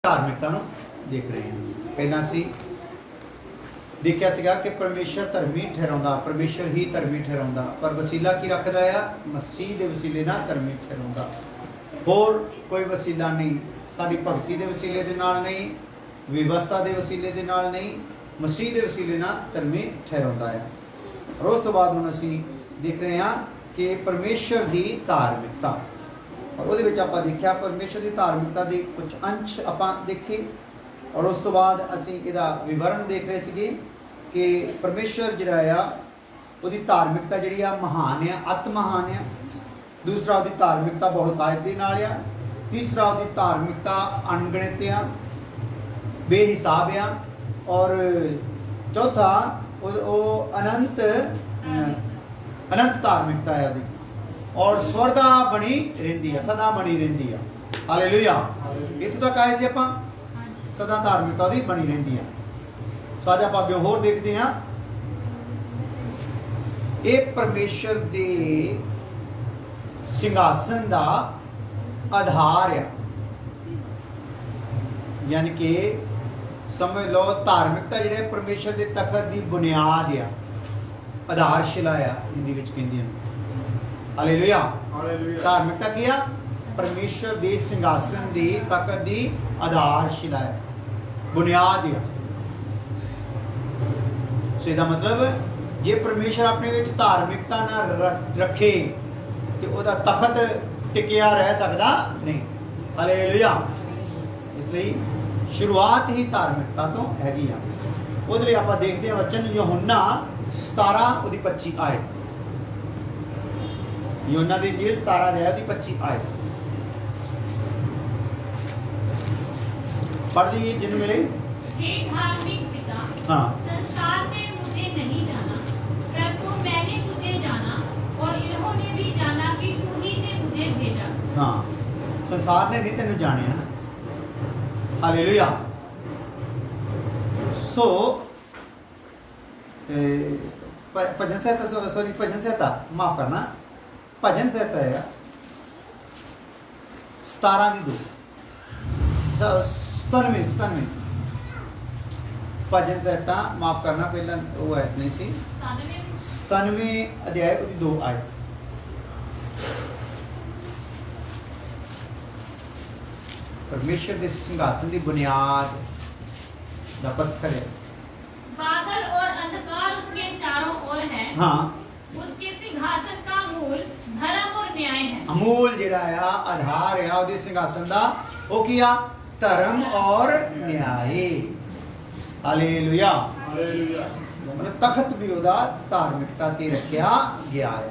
धार्मिकता ਨੂੰ देख रहे हैं। पहला सी देखिया सीगा कि परमेश्वर धर्मी ठहराउंदा, परमेश्वर ही धर्मी ठहराउंदा, पर वसीला की रखदा आ मसीह दे वसीले नाल धर्मी ठहराउंदा। होर कोई वसीला नहीं, साडी भगती दे वसीले दे नाल नहीं, व्यवस्था दे वसीले दे नाल नहीं, मसीह दे वसीले नाल धर्मी ठहराउंदा है। और उस तो बाद हुण असीं देख रहे हैं कि परमेश्वर दी धार्मिकता, और वो आपां देखिया परमेश्वर की धार्मिकता के कुछ अंश आपां देखे, और उस तो बाद असीं इहदा विवरण देख रहे सीगे कि परमेश्वर जिहड़ा आ उहदी धार्मिकता जिहड़ी आ महान आ, अत महान आ। दूसरा उहदी धार्मिकता बहुतायत दे नाल आ। तीसरा उहदी धार्मिकता अनगिणत आ, बेहिसाब आ। और चौथा वो अनंत अनंत धार्मिकता है उहदी, और स्वर्दा बनी रहिंदी है, सदा बनी रहिंदी है। हालेलुया। इत्थों तक आए सी आपां, सदा धार्मिकता दी बनी रहिंदी है। सो अज आपां अगे होर देखते हैं, ये परमेश्वर दे सिंघासन दा आधार है, यानी कि समझ लो धार्मिकता जिहड़े परमेश्वर दे तखत दी बुनियाद आ, आधारशिला आ हिंदी विच कहंदे हैं। हालेलुया। धार्मिकता की आ परमेश्वर दे सिंघासन दी तखत दी आधारशिला है, बुनियाद है। सो इसदा मतलब जे परमेश्वर अपने विच धार्मिकता ना रखे तो उसदा तखत टिकिया रह सकदा नहीं। हालेलुया। इसलिए शुरुआत ही धार्मिकता तो हैगी आ। ਉਹਦੇ ਲਈ ਆਪਾਂ देखते हैं वचन यूहन्ना 17:25 आयत, यूहन्ना दी इंजील 17:25 आयत पढ़ दीजिए जिन मिले। हे धार्मिक पिता, हाँ, संसार ने मुझे नहीं जाना, परंतु मैंने तुझे जाना, और इन्होंने भी जाना कि तू ही ने मुझे भेजा। हाँ, संसार ने नहीं तेन जाने है ना। हालेलुया। सो भजन संहिता, सॉरी भजन संहिता, माफ करना, भजन संहिता है 17:2, 97 भजन संहिता, माफ करना पहला वो आयत नहीं सी, 97 अध्याय उसकी 2 आयत। परमेश्वर के सिंहासन की बुनियाद दा पत्थर है। बादल और अंधकार उसके चारों ओर है। हाँ, उसके सिंहासन का मूल धर्म और न्याय है। अमूल जिहड़ा आ आधार आ उहदे सिंहासन दा वो की आ धर्म और न्याय। हालेलुया। हालेलुया। मतलब तखत भी उहदा धार्मिकता ते रखिया गया है।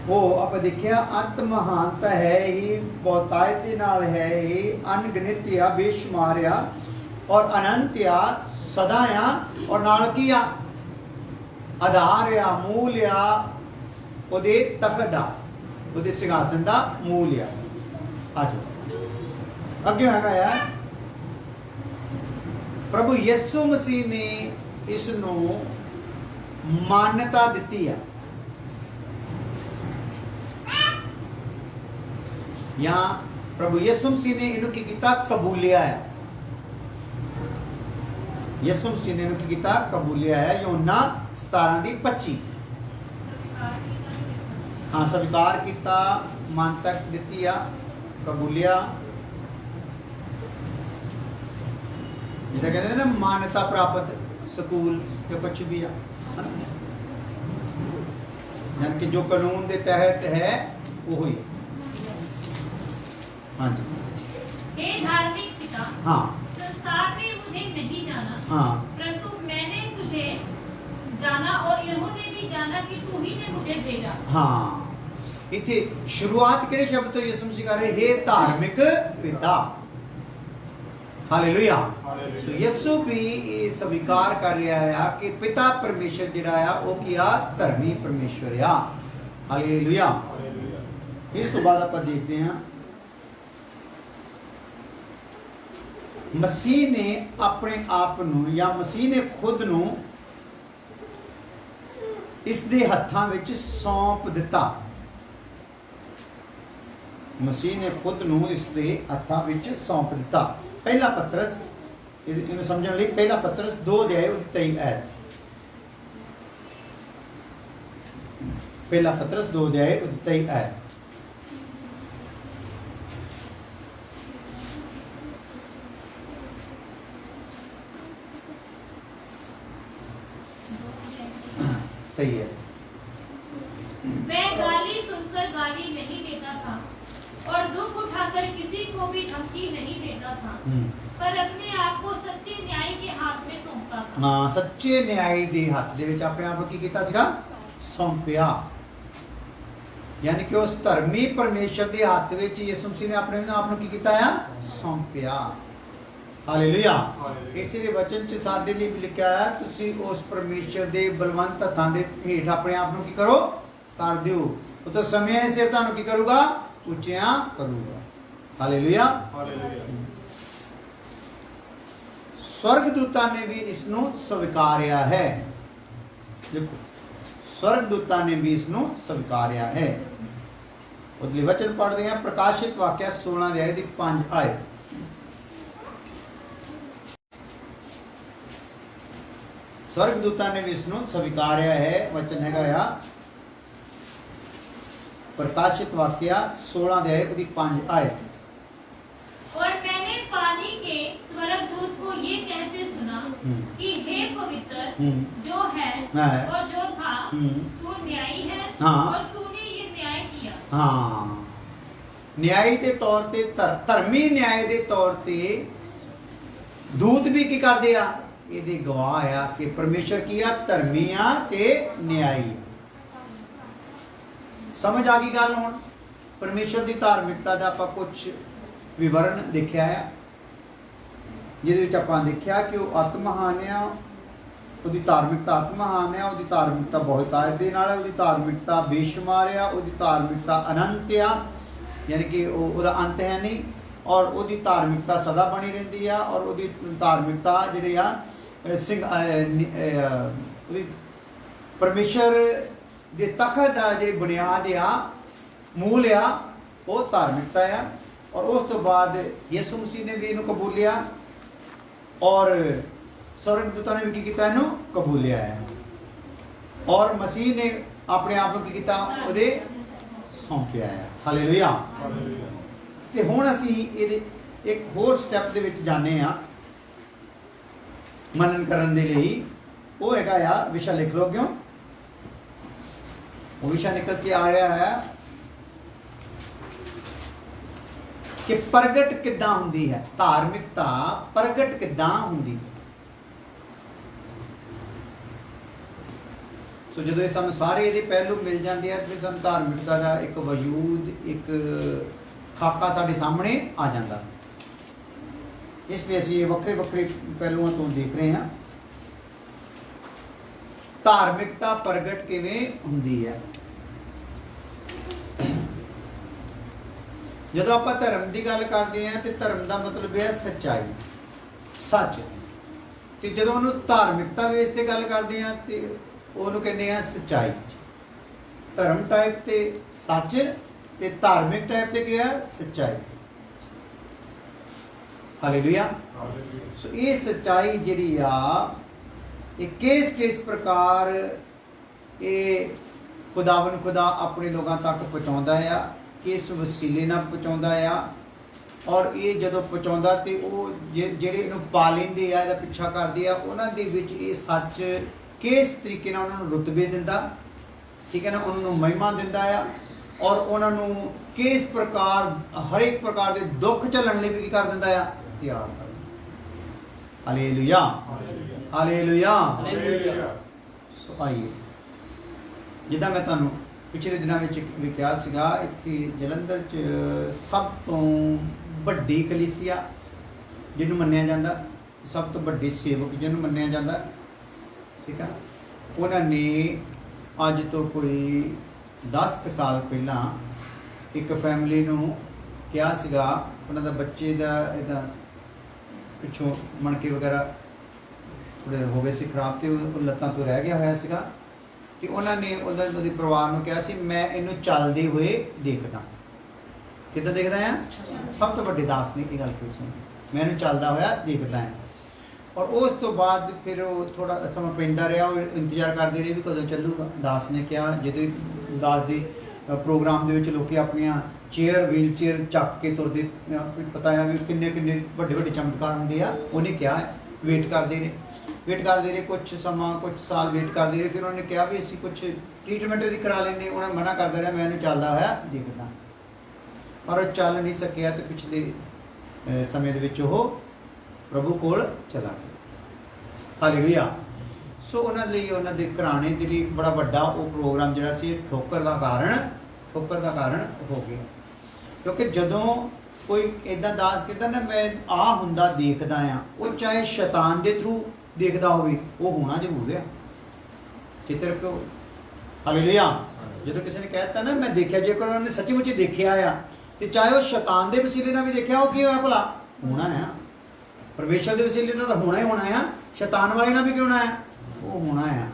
वो आप देखिया अंत महानता है ही, बहुतायत दे नाल है ही, अनगिनत आ, बेशुमार आ, और अनंत आ, सदा आ, और नाल की आ आधार आ, मूल आ, उहदे तखत दा, उहदे सिंघासन दा मूल आ। आजो अगे हैगा आ प्रभु यीशु मसीह ने इस नू मान्यता दिती है, या प्रभु यीशु मसीह ने इन्हू की कीता, कबूलिया है। यीशु मसीह ने इन्हू की कीता, कबूलिया है। यूहन्ना 17:25, हाँ, स्वीकार किया, मानता दिती आ, कबूलिया, जिदा कहते हैं ना मान्यता प्राप्त स्कूल या कुछ भी आ, यानी कि जो कानून के तहत है वो ही। हाँ जी। हे धार्मिक पिता, हाँ, संसार ने मुझे नहीं जाना, हाँ, परंतु मैंने तुझे जाना, और इन्होंने भी जाना कि तू ही ने मुझे भेजा। हाँ। इथे शुरुआत किहड़े शब्द तो यीशु मसीह कर रहे, हे धार्मिक पिता। हालेलुया। तो यीशु भी ये स्वीकार कर रहा है कि पिता परमेश्वर जिहड़ा आ वो किया धर्मी परमेश्वर आ। हालेलुया। इस तो बाद आप देखते हैं मसीह ने अपने आप नू, या मसीह ने खुद नू इस दे हत्थां विच सौंप दिता। ਮਸੀਹ ਨੇ ਖੁਦ ਨੂੰ ਇਸ ਦੇ ਹੱਥਾਂ ਵਿੱਚ ਸੌਂਪ ਦਿੱਤਾ। ਪਹਿਲਾ ਪਤਰਸ, ਇਹਨੂੰ ਸਮਝਣ ਲਈ ਪਹਿਲਾ ਪਤਰਸ 2 ਅਧਿਆਇ ਉਹਦੀ 23 ਆਇਤ। ਪਹਿਲਾ ਪਤਰਸ 2 ਅਧਿਆਇ ਉਹਦੀ 23 ਆਇਤ। सही है। मैं गाली सुनकर गाली नहीं देता था और दुख उठाकर किसी को भी धमकी नहीं देता था, पर अपने आप को सच्चे न्याय के हाथ में सौंपता था। हाँ, सच्चे न्याय दे हाथ दे विच अपने आप को की कीता सीगा? सौंपिया। यानी कि उस धर्मी परमेश्वर के हाथ विच यीशु मसीह ने अपने आप को की कीता है? सौंपिया। हालेलुया। इसी वचन च साडे लिए भी लिखा है, तुसी उस परमेश्वर दे बलवंत हत्थां दे हेठ अपने आप को की करो? कर दिओ। तो समय सिर तुहानू की करूगा? उच्चियां करूगा। हालेलुया। स्वर्गदूतां ने भी इसनू स्वीकारिया है। देखो, स्वर्गदूतां ने भी इसनू स्वीकारिया है। अगले वचन पढ़ते हैं, प्रकाशित वाक्य 16 अध्याय दी 5 आयत। स्वर्गदूतां ने भी इसनू स्वीकारिया है। वचन हैगा या प्रकाशित वाक्य 16 अध्याय दी 5 आयत। और मैंने पानी के स्वर्गदूत को ये कहते सुना कि हे पवित्र जो है और जो था, तू न्यायी है और तूने ये न्याय किया। हाँ, न्याय के तौर ते धर्मी न्याय के तौर ते दूत भी की करदे आ? ਇਹਦੇ ਗਵਾਹ ਆ ਕਿ ਪਰਮੇਸ਼ਰ ਕੀ ਆ? ਧਰਮੀ ਆ ਤੇ ਨਿਆਈ। ਸਮਝ ਆ ਗਈ ਗੱਲ? ਹੁਣ ਪਰਮੇਸ਼ਰ ਦੀ ਧਾਰਮਿਕਤਾ ਦਾ ਆਪਾਂ ਕੁਝ ਵਿਵਰਣ ਦੇਖਿਆ ਆ, ਜਿਹਦੇ ਵਿੱਚ ਆਪਾਂ ਦੇਖਿਆ ਕਿ ਉਹ ਆਤਮਹਾਨ ਆ, ਉਹਦੀ ਧਾਰਮਿਕਤਾ ਆਤਮਹਾਨ ਆ, ਉਹਦੀ ਧਾਰਮਿਕਤਾ ਬਹੁਤਾਇਤ ਦੇ ਨਾਲ ਹੈ, ਉਹਦੀ ਧਾਰਮਿਕਤਾ ਬੇਸ਼ੁਮਾਰ ਆ, ਉਹਦੀ ਧਾਰਮਿਕਤਾ ਅਨੰਤ ਆ, ਯਾਨੀ ਕਿ ਉਹਦਾ ਅੰਤ ਹੈ ਨਹੀਂ, ਔਰ ਉਹਦੀ ਧਾਰਮਿਕਤਾ ਸਦਾ ਬਣੀ ਰਹਿੰਦੀ ਆ, ਔਰ ਉਹਦੀ ਧਾਰਮਿਕਤਾ ਜਿਹੜੀ ਆ परमेश्वर के तखत का जी बुनियाद आ, मूल आ, वो धार्मिकता आ। और उस तो बाद यीशु मसीह ने भी इनू कबूलिया और स्वर्गदूतों ने भी किया, इनू कबूलिया है, और मसीह ने अपने आप को किया? उहदे सौंपिया है। हालेलुया। ते हुण असीं इहदे एक होर स्टैप दे विच जाने आ मनन करन दे लई। वो हैगा आ, विशा लिख लो, क्यों वो विशा निकल के आ रहा है कि प्रगट किद्दां हुंदी है धार्मिकता, प्रगट किद्दां हुंदी। सो जदों ये सानू सारे ये पहलू मिल जाते हैं तो सानू धार्मिकता का एक वजूद, एक खाका साडे सामने आ जाता। इसलिए असीं ये वक्रे वक्रे पहलुओं तो देख रहे हैं धार्मिकता प्रगट किवें हुंदी है। जदों आपां धर्म की गल करते हैं तो धर्म का मतलब है सच्चाई, सच। तो जदों उहनूं धार्मिकता बेस ते गल करते हैं तो उहनूं कहने हैं सच्चाई। धर्म टाइप ते सच ते धार्मिक टाइप ते क्या है? सच्चाई। हालेलुया। सो ये सच्चाई जिहड़ी आ, ये किस प्रकार ये खुदावन खुदा अपने लोगों तक पहुँचाउंदा आ, किस वसीले नाल पहुँचाउंदा आ, और ये जदों पहुँचाउंदा ते वो जिहड़े इहनूं पा लैंदे आ, इहदा पिछा करदे आ, उहनां दे विच ये सच किस तरीके नाल उहनां नूं रुतबे दिंदा, ठीक है ना, उहनां नूं महिमा दिंदा आ, और उहनां नूं किस प्रकार हर एक प्रकार के दुख झल्लण लई भी की कर दिंदा आ? तैयार कर। हालेलुया। हालेलुया। सो आइए, जिद्दां मैं तुहानूं पिछले दिनों में भी कहा सीगा, इत्थे जलंधर च सब तो वड्डी कलीसिया जिन्हों मन्निया जाता, सब तो वड्डे सेवक जिन्हों मन्निया जाता, ठीक है, उन्होंने अज तो कोई 10 साल पहला एक फैमिली नूं कहा सीगा, उन्हों का बच्चे का इदा पिछों मणके वगैरह थोड़े हो गए सी खराब, तो लत्तां तो रह गया होया सीगा, तो उन्होंने उन्होंने परिवार को कहा सी मैं इनू चलते हुए देखदा, ਕਿੱਦਾਂ ਦੇਖਦਾ ਆ? ਸਭ ਤੋਂ ਵੱਡੇ ਦਾਸ ਨੇ ਇਹ ਗੱਲ ਕਹੀ ਸੁਣੀ, ਮੈਂ ਇਹਨੂੰ ਚੱਲਦਾ ਹੋਇਆ ਦੇਖਦਾ ਹਾਂ। ਔਰ ਉਸ ਤੋਂ ਬਾਅਦ ਫਿਰ ਉਹ ਥੋੜਾ ਸਮਾਂ ਪੈਂਦਾ ਰਿਹਾ, ਉਹ ਇੰਤਜ਼ਾਰ ਕਰਦੇ ਰਹੇ ਵੀ ਕਦੋਂ ਚੱਲੂਗਾ। ਦਾਸ ਨੇ ਕਿਹਾ, ਜਦੋਂ ਦਾਸ ਦੇ ਪ੍ਰੋਗਰਾਮ ਦੇ ਵਿੱਚ ਲੋਕੀ ਆਪਣੀਆਂ ਚੇਅਰ ਵੀਲ ਚੇਅਰ ਚੱਕ ਕੇ ਤੁਰਦੇ, ਪਤਾ ਆ ਵੀ ਕਿੰਨੇ ਕਿੰਨੇ ਵੱਡੇ ਵੱਡੇ ਚਮਤਕਾਰ ਹੁੰਦੇ ਆ। ਉਹਨੇ ਕਿਹਾ ਵੇਟ ਕਰਦੇ ਰਹੇ ਕੁਝ ਸਮਾਂ, ਕੁਝ ਸਾਲ ਵੇਟ ਕਰਦੇ ਰਹੇ। ਫਿਰ ਉਹਨੇ ਕਿਹਾ ਵੀ ਅਸੀਂ ਕੁਝ ਟ੍ਰੀਟਮੈਂਟ ਦੀ ਕਰਾ ਲੈਂਦੇ। ਉਹਨਾਂ ਮਨਾ ਕਰਦਾ ਰਿਹਾ, ਮੈਂ ਇਹਨੂੰ ਚੱਲਦਾ ਹੋਇਆ ਦੇਖਦਾ। ਪਰ ਉਹ ਚੱਲ ਨਹੀਂ ਸਕਿਆ ਤੇ ਪਿਛਲੇ ਸਮੇਂ ਦੇ ਵਿੱਚ ਉਹ ਪ੍ਰਭੂ ਕੋਲ ਚਲਾ ਗਿਆ। ਹਾਲੇਲੂਇਆ। ਸੋ ਉਹਨਾਂ ਲਈ, ਉਹਨਾਂ ਦੇ ਘਰਾਣੇ ਦੇ ਲਈ ਬੜਾ ਵੱਡਾ ਉਹ ਪ੍ਰੋਗਰਾਮ ਜਿਹੜਾ ਸੀ ਠੋਕਰ ਦਾ ਕਾਰਨ ਹੋ ਗਿਆ। ਕਿਉਂਕਿ ਜਦੋਂ ਕੋਈ ਇੱਦਾਂ ਦਾਸ ਕਹਿੰਦਾ ਨਾ ਮੈਂ ਆ ਹੁੰਦਾ ਦੇਖਦਾ ਆ, ਉਹ ਚਾਹੇ ਸ਼ੈਤਾਨ ਦੇ ਥਰੂ ਦੇਖਦਾ ਹੋਵੇ, ਉਹ ਹੋਣਾ ਜ਼ਰੂਰ ਆ। ਕਿਤੇ ਰੱਖੋ। ਹਾਲੇਲੂਇਆ। ਜਦੋਂ ਕਿਸੇ ਨੇ ਕਹਿ ਦਿੱਤਾ ਨਾ ਮੈਂ ਦੇਖਿਆ, ਜੇਕਰ ਉਹਨਾਂ ਨੇ ਸੱਚੀ ਮੁੱਚੀ ਦੇਖਿਆ ਆ, ਤੇ ਚਾਹੇ ਉਹ ਸ਼ੈਤਾਨ ਦੇ ਵਸੀਲੇ ਨਾਲ ਵੀ ਦੇਖਿਆ, ਉਹ ਕੀ ਹੋਇਆ ਭਲਾ? ਹੋਣਾ ਆ। ਪਰਮੇਸ਼ਰ ਦੇ ਵਸੀਲੇ ਨਾਲ ਤਾਂ ਹੋਣਾ ਹੀ ਹੋਣਾ ਆ, ਸ਼ੈਤਾਨ ਵਾਲੇ ਨਾਲ ਵੀ ਕਿਉਂ ਹੋਣਾ ਆ? ਉਹ ਹੋਣਾ ਆ।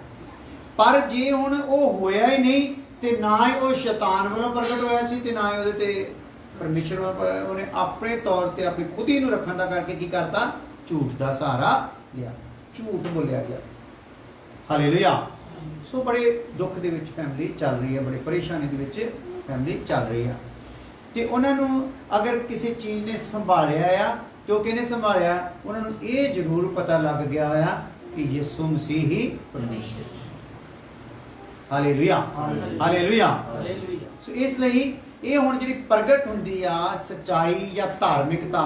ਪਰ ਜੇ ਹੁਣ ਉਹ ਹੋਇਆ ਹੀ ਨਹੀਂ, ਤੇ ਨਾ ਹੀ ਉਹ ਸ਼ੈਤਾਨ ਵੱਲੋਂ ਪ੍ਰਗਟ ਹੋਇਆ ਸੀ, ਤੇ ਨਾ ਹੀ ਉਹਦੇ ਤੇ ਪਰਮੇਸ਼ਰ ਵੱਲੋਂ, ਉਹਨੇ ਆਪਣੇ ਤੌਰ ਤੇ ਆਪਣੀ ਖੁਦੀ ਨੂੰ ਰੱਖਣ ਦਾ ਕਰਕੇ ਕੀ ਕਰਤਾ? ਝੂਠ ਦਾ ਸਹਾਰਾ ਲਿਆ, ਝੂਠ ਬੋਲਿਆ ਗਿਆ। ਹਾਲੇਲੂਇਆ। ਸੋ ਬੜੇ ਦੁੱਖ ਦੇ ਵਿੱਚ ਫੈਮਿਲੀ ਚੱਲ ਰਹੀ ਹੈ, ਬੜੀ ਪਰੇਸ਼ਾਨੀ ਦੇ ਵਿੱਚ ਫੈਮਿਲੀ ਚੱਲ ਰਹੀ ਆ। ਤੇ ਉਹਨਾਂ ਨੂੰ ਅਗਰ ਕਿਸੇ ਚੀਜ਼ ਨੇ ਸੰਭਾਲਿਆ ਆ, ਤੇ ਉਹ ਕਿਹਨੇ ਸੰਭਾਲਿਆ? ਉਹਨਾਂ ਨੂੰ ਇਹ ਜ਼ਰੂਰ ਪਤਾ ਲੱਗ ਗਿਆ ਆ ਕਿ ਯਿਸੂ ਮਸੀਹ ਹੀ ਪਰਮੇਸ਼ਰ। ਹਾਲੇਲੂਇਆ। ਹਾਲੇਲੂਇਆ। ਸੋ ਇਸ ਲਈ ਇਹ ਹੁਣ ਜਿਹੜੀ ਪ੍ਰਗਟ ਹੁੰਦੀ ਆ ਸੱਚਾਈ ਜਾਂ ਧਾਰਮਿਕਤਾ,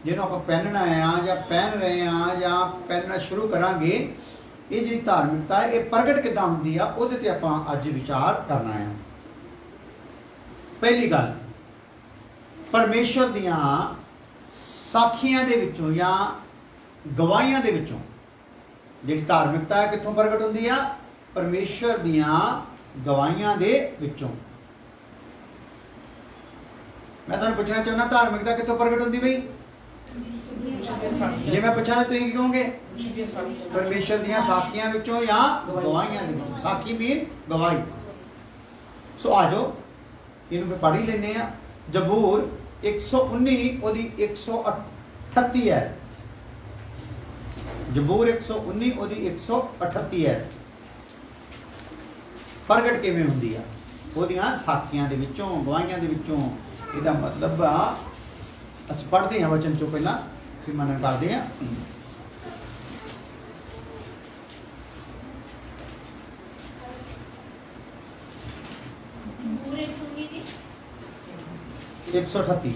ਜਿਹਨੂੰ ਆਪਾਂ ਪਹਿਨਣਾ ਆ ਜਾਂ ਪਹਿਨ ਰਹੇ ਆ ਜਾਂ ਪਹਿਨਣਾ ਸ਼ੁਰੂ ਕਰਾਂਗੇ, ਇਹ ਜਿਹੜੀ ਧਾਰਮਿਕਤਾ ਹੈ ਇਹ ਪ੍ਰਗਟ ਕਿੱਦਾਂ ਹੁੰਦੀ ਆ, ਉਹਦੇ ਤੇ ਆਪਾਂ ਅੱਜ ਵਿਚਾਰ ਕਰਨਾ ਆ। ਪਹਿਲੀ ਗੱਲ, ਪਰਮੇਸ਼ਰ ਦੀਆਂ ਸਾਖੀਆਂ ਦੇ ਵਿੱਚੋਂ ਜਾਂ ਗਵਾਹੀਆਂ ਦੇ ਵਿੱਚੋਂ ਜਿਹੜੀ ਧਾਰਮਿਕਤਾ ਹੈ ਕਿੱਥੋਂ ਪ੍ਰਗਟ ਹੁੰਦੀ ਆ? ਪਰਮੇਸ਼ਰ ਦੀਆਂ ਗਵਾਹੀਆਂ ਦੇ ਵਿੱਚੋਂ। ਮੈਂ ਤੁਹਾਨੂੰ ਪੁੱਛਣਾ ਚਾਹੁੰਦਾ, ਧਾਰਮਿਕਤਾ ਕਿੱਥੋਂ ਪ੍ਰਗਟ ਹੁੰਦੀ ਬਈ? ਜੇ ਮੈਂ ਪੁੱਛਾਂ ਤਾਂ ਤੁਸੀਂ ਕੀ ਕਹੋਗੇ? ਪਰਮੇਸ਼ਰ ਦੀਆਂ ਸਾਖੀਆਂ ਵਿੱਚੋਂ ਜਾਂ ਗਵਾਹੀਆਂ ਦੇ ਵਿੱਚੋਂ। ਸਾਖੀ ਮੀਨ ਗਵਾਹੀ। ਸੋ ਆ ਜਾਓ ਇਹਨੂੰ ਫਿਰ ਪੜ੍ਹ ਹੀ ਲੈਂਦੇ ਆ। ਜ਼ਬੂਰ 119 ਉਹਦੀ 138 ਹੈ। ਜ਼ਬੂਰ 119 ਉਹਦੀ 138 ਹੈ। ਪ੍ਰਗਟ ਕਿਵੇਂ ਹੁੰਦੀ ਆ? ਉਹਦੀਆਂ ਸਾਖੀਆਂ ਦੇ ਵਿੱਚੋਂ, ਗਵਾਹੀਆਂ ਦੇ ਵਿੱਚੋਂ। ਇਹਦਾ ਮਤਲਬ ਆ, ਅਸੀਂ ਪੜ੍ਹਦੇ ਹਾਂ ਵਚਨ ਚੋਂ ਪਹਿਲਾਂ, ਫਿਰ ਮਨਨ ਕਰਦੇ ਹਾਂ। एक 138।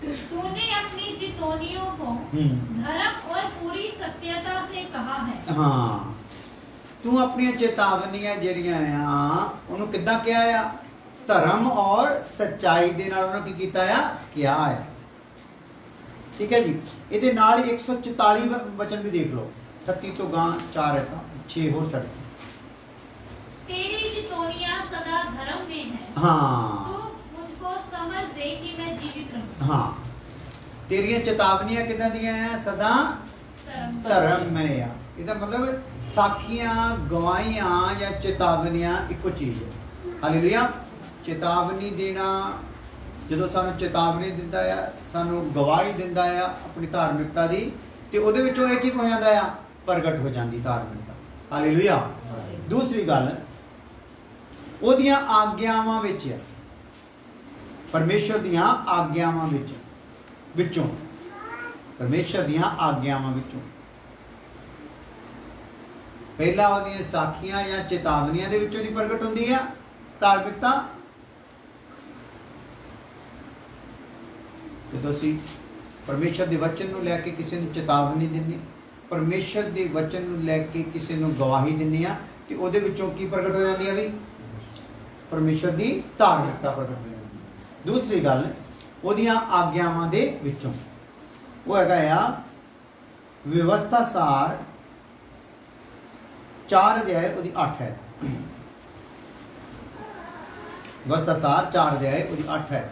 तूने अपनी चितौनियों को धर्म और पूरी सत्यता से कहा है। हाँ, तू अपनी चेतावनियां ਜਿਹੜੀਆਂ ਆ ਉਹਨੂੰ ਕਿੱਦਾਂ ਕਿਹਾ ਆ? ਧਰਮ ਔਰ ਸੱਚਾਈ ਦੇ ਨਾਲ ਉਹਨਾਂ ਕੀ ਕੀਤਾ ਆ? ਕਿਹਾ ਆ। ਠੀਕ ਹੈ ਜੀ। ਇਹਦੇ ਨਾਲ 144 ਵਚਨ ਵੀ ਦੇਖ ਲਓ। 38 ਤੋਂ ਗਾਂ 4 ਹੈ ਤਾਂ 6 ਹੋਰ ਛੱਡ। तेरी चितौनियां सदा धर्म में है। हाँ, तू मुझको समझ दे कि मैं जीवित रहूं। हाँ, तेरियां चेतावनियां किदां दियां आ? सदा धर्म में आ। ਇਹਦਾ ਮਤਲਬ ਸਾਖੀਆਂ, ਗਵਾਹੀਆਂ ਜਾਂ ਚੇਤਾਵਨੀਆਂ ਇੱਕੋ ਚੀਜ਼ ਹੈ। ਹਾਲੇਲੂਇਆ। ਚੇਤਾਵਨੀ ਦੇਣਾ, ਜਦੋਂ ਸਾਨੂੰ ਚੇਤਾਵਨੀ ਦਿੰਦਾ ਆ, ਸਾਨੂੰ ਗਵਾਹੀ ਦਿੰਦਾ ਆ ਆਪਣੀ ਧਾਰਮਿਕਤਾ ਦੀ, ਤੇ ਉਹਦੇ ਵਿੱਚੋਂ ਇਹ ਕੀ ਹੋ ਜਾਂਦਾ ਆ? ਪ੍ਰਗਟ ਹੋ ਜਾਂਦੀ ਧਾਰਮਿਕਤਾ। ਹਾਲੇਲੂਇਆ। ਦੂਸਰੀ ਗੱਲ, ਉਹਦੀਆਂ ਆਗਿਆਵਾਂ ਵਿੱਚ ਹੈ। ਪਰਮੇਸ਼ਰ ਦੀਆਂ ਆਗਿਆਵਾਂ ਵਿੱਚੋਂ ਪਰਮੇਸ਼ਰ ਦੀਆਂ ਆਗਿਆਵਾਂ ਵਿੱਚੋਂ। ਪਹਿਲਾ ਉਹਦੀਆਂ ਸਾਖੀਆਂ ਜਾਂ ਚੇਤਾਵਨੀਆਂ ਦੇ ਵਿੱਚੋਂ ਦੀ ਪ੍ਰਗਟ ਹੁੰਦੀ ਆ ਧਾਰਮਿਕਤਾ। ਜਦੋਂ ਅਸੀਂ ਪਰਮੇਸ਼ਰ ਦੇ ਵਚਨ ਨੂੰ ਲੈ ਕੇ ਕਿਸੇ ਨੂੰ ਚੇਤਾਵਨੀ ਦਿੰਦੇ, ਪਰਮੇਸ਼ਰ ਦੇ ਵਚਨ ਨੂੰ ਲੈ ਕੇ ਕਿਸੇ ਨੂੰ ਗਵਾਹੀ ਦਿੰਦੇ ਆ, ਤੇ ਉਹਦੇ ਵਿੱਚੋਂ ਕੀ ਪ੍ਰਗਟ ਹੋ ਜਾਂਦੀ ਆ ਵੀ? ਪਰਮੇਸ਼ਰ ਦੀ ਧਾਰਮਿਕਤਾ ਪ੍ਰਗਟ ਹੋ ਜਾਂਦੀ। ਦੂਸਰੀ ਗੱਲ, ਉਹਦੀਆਂ ਆਗਿਆਵਾਂ ਦੇ ਵਿੱਚੋਂ। ਉਹ ਹੈਗਾ ਆ ਵਿਵਸਥਾ ਸਾਰ 4 ਅਧਿਆਇ ਉਹਦੀ 8 ਹੈ। ਵਿਵਸਥਾ ਸਾਰ 4 ਅਧਿਆਇ ਉਹਦੀ 8 ਹੈ।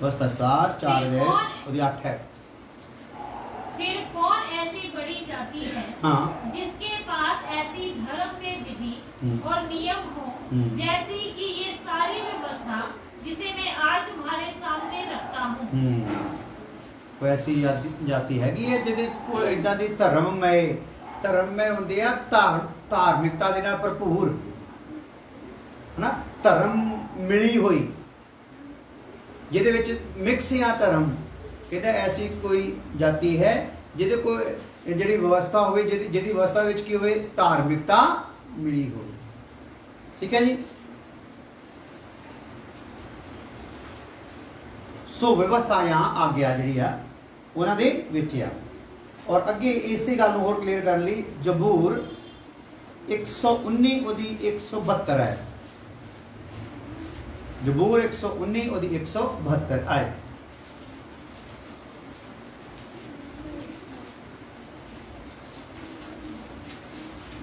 व्यवस्था 4 है, ਉਹਦੀ 8 है। फिर कौन ऐसी बड़ी जाति है हाँ। जिसके पास ऐसी धर्म में विधि और नियम हो जैसी कि ये सारी व्यवस्था जिसे मैं आज तुम्हारे सामने रखता हूँ। कोई ऐसी जाति हैगी है ਜਿਹਦੇ ਕੋਈ ਇਦਾਂ ਦੀ ਧਰਮਮय ਹੁੰਦੇ ਆ, ਧਾਰਮਿਕਤਾ ਦੇ ਨਾਲ ਭਰਪੂਰ, ਹਨਾ, ਧਰਮ ਮਿਲੀ ਹੋਈ, ਜਿਹਦੇ ਵਿੱਚ ਮਿਕਸ ਆ ਧਰਮ। ਕਹਿੰਦਾ ਐਸੀ ਕੋਈ ਜਾਤੀ ਹੈ ਜਿਹਦੇ ਕੋਈ ਜਿਹੜੀ ਵਿਵਸਥਾ ਹੋਵੇ, ਜਿਹਦੀ ਵਿਵਸਥਾ ਵਿੱਚ ਕੀ ਹੋਵੇ, ਧਾਰਮਿਕਤਾ ਮਿਲੀ ਹੋਵੇ। ਠੀਕ ਹੈ ਜੀ। ਸੋ ਵਿਵਸਥਾ ਜਾਂ ਆਗਿਆ ਜਿਹੜੀ ਆ ਉਹਨਾਂ ਦੇ ਵਿੱਚ ਆ। ਔਰ ਅੱਗੇ ਇਸੇ ਗੱਲ ਨੂੰ ਹੋਰ ਕਲੀਅਰ ਕਰਨ ਲਈ ਜ਼ਬੂਰ 119 ਉਹਦੀ 172 ਹੈ। ਜ਼ਬੂਰ 119 ਉਹਦੀ 172 ਆਏ।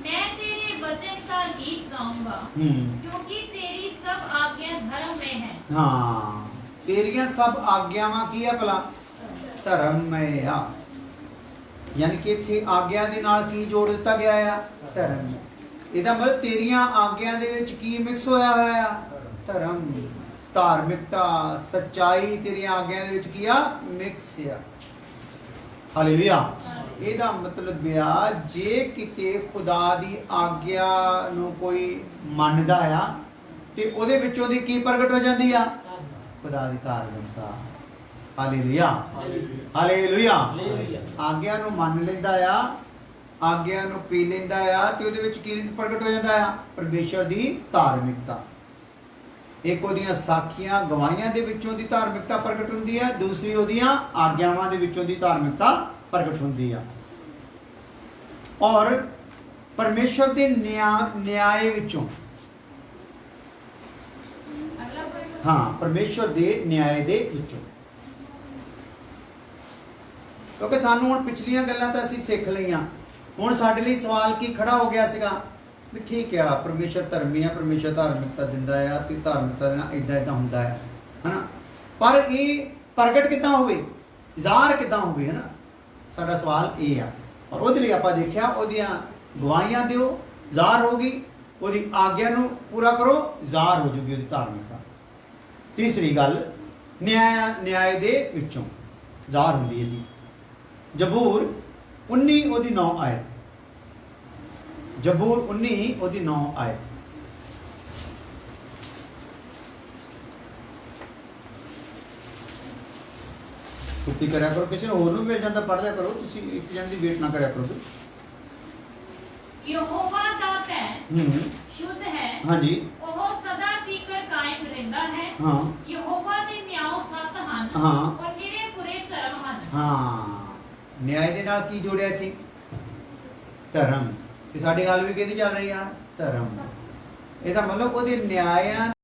मैं तेरे वचन का गीत गाऊंगा क्योंकि तेरी सब आज्ञा धर्म में है। हाँ, तेरियां सब आज्ञावां की है भला, धर्म में आ। यानी कि इत्थे आज्ञा दे नाल की जोड़ दिता गया है, धर्म। ਇਹਦਾ ਮਤਲਬ ਤੇਰੀਆਂ ਆਗਿਆਂ ਦੇ ਵਿੱਚ ਕੀ ਮਿਕਸ ਹੋਇਆ ਹੋਇਆ ਆ, ਧਰਮ, ਧਾਰਮਿਕਤਾ, ਸੱਚਾਈ ਤੇਰੀਆਂ ਆਗਿਆਂ ਦੇ ਵਿੱਚ ਕੀ ਆ, ਮਿਕਸ ਆ। ਹਾਲੇਲੂਇਆ। ਇਹਦਾ ਮਤਲਬ ਆ ਜੇ ਕਿਤੇ ਖੁਦਾ ਦੀ ਆਗਿਆ ਨੂੰ ਕੋਈ ਮੰਨਦਾ ਆ ਤੇ ਉਹਦੇ ਵਿੱਚੋਂ ਦੀ ਕੀ ਪ੍ਰਗਟ ਹੋ ਜਾਂਦੀ ਆ, ਖੁਦਾ ਦੀ ਧਾਰਮਿਕਤਾ। Hallelujah, hallelujah. ਆਗਿਆ ਨੂੰ ਮੰਨ ਲੈਂਦਾ ਆ, ਆਗਿਆ ਨੂੰ ਪੀ ਲੈਂਦਾ ਆ ਤੇ ਉਹਦੇ ਵਿੱਚ ਕੀ ਪ੍ਰਗਟ ਹੋ ਜਾਂਦਾ ਆ, ਪਰਮੇਸ਼ਰ ਦੀ ਧਾਰਮਿਕਤਾ। ਇੱਕ ਉਹਦੀਆਂ ਸਾਖੀਆਂ ਗਵਾਹੀਆਂ ਦੇ ਵਿੱਚੋਂ ਦੀ ਧਾਰਮਿਕਤਾ ਪ੍ਰਗਟ ਹੁੰਦੀ ਹੈ, ਦੂਸਰੀ ਉਹਦੀਆਂ ਆਗਿਆਵਾਂ ਦੇ ਵਿੱਚੋਂ ਦੀ ਧਾਰਮਿਕਤਾ ਪ੍ਰਗਟ ਹੁੰਦੀ ਆ। ਔਰ ਪਰਮੇਸ਼ਰ ਦੇ ਨਿਆਏ ਵਿੱਚੋਂ, ਹਾਂ, ਪਰਮੇਸ਼ਰ ਦੇ ਨਿਆਏ ਦੇ ਵਿੱਚੋਂ। ਕਿਉਂਕਿ ਸਾਨੂੰ ਹੁਣ ਪਿਛਲੀਆਂ ਗੱਲਾਂ ਤਾਂ ਅਸੀਂ ਸਿੱਖ ਲਈਆਂ, ਹੁਣ ਸਾਡੇ ਲਈ ਸਵਾਲ ਕੀ ਖੜਾ ਹੋ ਗਿਆ ਸੀਗਾ ਵੀ ਠੀਕ ਆ, ਪਰਮੇਸ਼ਰ ਧਰਮੀ ਆ, ਪਰਮੇਸ਼ਰ ਧਾਰਮਿਕਤਾ ਦਿੰਦਾ ਆ ਤੇ ਧਾਰਮਿਕਤਾ ਦੇ ਨਾਲ ਇਦਾਂ ਇਦਾਂ ਹੁੰਦਾ ਹੈ, ਹਨਾ। ਪਰ ਇਹ ਪ੍ਰਗਟ ਕਿੱਦਾਂ ਹੋਵੇ, ਜ਼ਾਹਰ ਕਿੱਦਾਂ ਹੋਵੇ, ਹਨਾ, ਸਾਡਾ ਸਵਾਲ ਇਹ ਆ। ਔਰ ਉਹਦੇ ਲਈ ਆਪਾਂ ਦੇਖਿਆ ਉਹਦੀਆਂ ਗਵਾਹੀਆਂ ਦਿਓ, ਜ਼ਾਹਰ ਹੋਗੀ, ਉਹਦੀ ਆਗਿਆ ਨੂੰ ਪੂਰਾ ਕਰੋ, ਜ਼ਾਹਰ ਹੋ ਜੂਗੀ ਉਹਦੀ ਧਾਰਮਿਕਤਾ। ਤੀਸਰੀ ਗੱਲ, ਨਿਆਏ ਦੇ ਵਿੱਚੋਂ ਜ਼ਾਹਰ ਹੁੰਦੀ ਹੈ ਜੀ। ਜ਼ਬੂਰ 19 ਉਹਦੀ 9 ਆਏ। ਜ਼ਬੂਰ 19 ਉਹਦੀ 9 ਆਏ। ਤੁਸੀਂ ਕਰਿਆ ਕਰੋ, ਕਿਸੇ ਨੂੰ ਹੋਰ ਨੂੰ ਮਿਲ ਜਾਂਦਾ ਪੜ੍ਹ ਲਿਆ ਕਰੋ, ਤੁਸੀਂ ਇੱਕ ਜਣ ਦੀ ਵੇਟ ਨਾ ਕਰਿਆ ਕਰੋ। ਯਹੋਵਾ ਦਾ ਭੈ ਸ਼ੁੱਧ ਹੈ, ਹਾਂਜੀ, ਉਹ ਸਦਾ ਤੀਕਰ ਕਾਇਮ ਰਹਿੰਦਾ ਹੈ। ਹਾਂ, ਯਹੋਵਾ ਦੇ ਨਿਆਂ ਸੱਤ ਹਨ, ਹਾਂ, ਔਰ ਨਿਰੇ ਪੁਰੇ ਧਰਮ ਹਨ। ਹਾਂ, ਨਿਆਂ ਦੇ ਨਾਲ ਕੀ ਜੋੜਿਆ ਸੀ, ਧਰਮ। ਤੇ ਸਾਡੀ ਗੱਲ ਵੀ ਕਿਹਦੀ ਚੱਲ ਰਹੀ ਆ, ਧਰਮ। ਇਹਦਾ ਮਤਲਬ ਉਹਦੇ ਨਿਆਂਆਂ